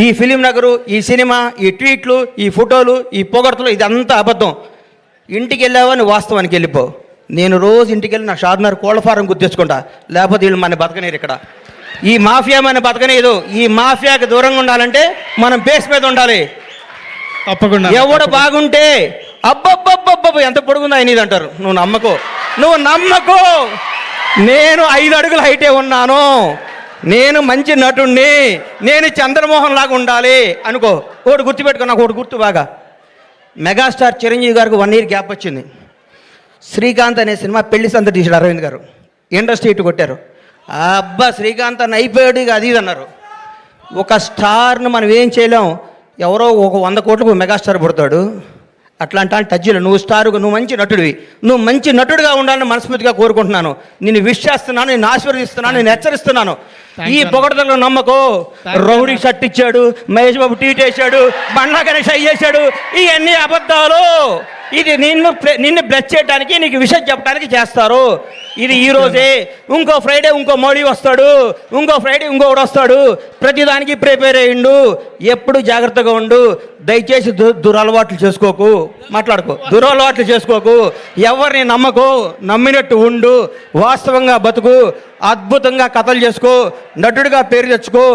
ఈ ఫిలిం నగరు, ఈ సినిమా, ఈ ట్వీట్లు, ఈ ఫోటోలు, ఈ పొగడ్తలు ఇదంతా అబద్ధం. ఇంటికి వెళ్ళావని వాస్తవానికి వెళ్ళిపో. నేను రోజు ఇంటికి వెళ్ళి నా షార్నర్ కోళ్ళ ఫారం గుర్తించుకుంటా, లేకపోతే వీళ్ళు మన బతకనేరు. ఇక్కడ ఈ మాఫియా మన బతకనేదు. ఈ మాఫియాకి దూరంగా ఉండాలంటే మనం బేస్ మీద ఉండాలి. తప్పకుండా. ఎవడు బాగుంటే అబ్బబ్బబ్బబ్బ ఎంత పొడుగుందా అనేది అంటారు. నువ్వు నమ్మకు. నేను 5 అడుగుల హైటే ఉన్నాను, నేను మంచి నటుణ్ణి, నేను చంద్రమోహన్ లాగా ఉండాలి అనుకో. ఒకటి గుర్తుపెట్టుకో, నాకు ఒకటి గుర్తు బాగా. మెగాస్టార్ చిరంజీవి గారికి 1 year గ్యాప్ వచ్చింది. శ్రీకాంత్ అనే సినిమా పెళ్లి సంత తీసాడు అరవింద్ గారు. ఇండస్ట్రీ ఇటు కొట్టారు. అబ్బా శ్రీకాంత్ అన్న అయిపోయాడు ఇక అది ఇది అన్నారు. ఒక స్టార్ను మనం ఏం చేయలేం. ఎవరో ఒక 100 కోట్లకు మెగాస్టార్ పుడతాడు. అట్లాంటి టచ్లో నువ్వు స్టారుగా, నువ్వు మంచి నటుడివి, నువ్వు మంచి నటుడిగా ఉండాలని మనస్ఫూర్తిగా కోరుకుంటున్నాను. నిన్ను విష్ చేస్తున్నాను, నేను ఆశీర్వదిస్తున్నాను, నేను హెచ్చరిస్తున్నాను. ఈ పొగడతలో నమ్మకో. రౌడీ షర్ట్ ఇచ్చాడు, మహేష్ బాబు ట్వీట్ వేసాడు, బండ్లా గణేష్ అయ్యేశాడు, ఇవన్నీ అబద్ధాలు. ఇది నిన్ను బ్లెస్ చేయడానికి, నీకు విషయం చెప్పడానికి చేస్తారు. ఇది ఈ రోజే. ఇంకో ఫ్రైడే ఇంకో మోడీ వస్తాడు, ఇంకో ఫ్రైడే ఇంకొకడు వస్తాడు. ప్రతిదానికి ప్రిపేర్ అయ్యిండు. ఎప్పుడు జాగ్రత్తగా ఉండు. దయచేసి దురలవాట్లు చేసుకోకు, దురలవాట్లు చేసుకోకు. ఎవరిని నమ్మకు, నమ్మినట్టు ఉండు, వాస్తవంగా బతుకు, అద్భుతంగా కథలు చేసుకో, నటుడిగా పేరు తెచ్చుకో.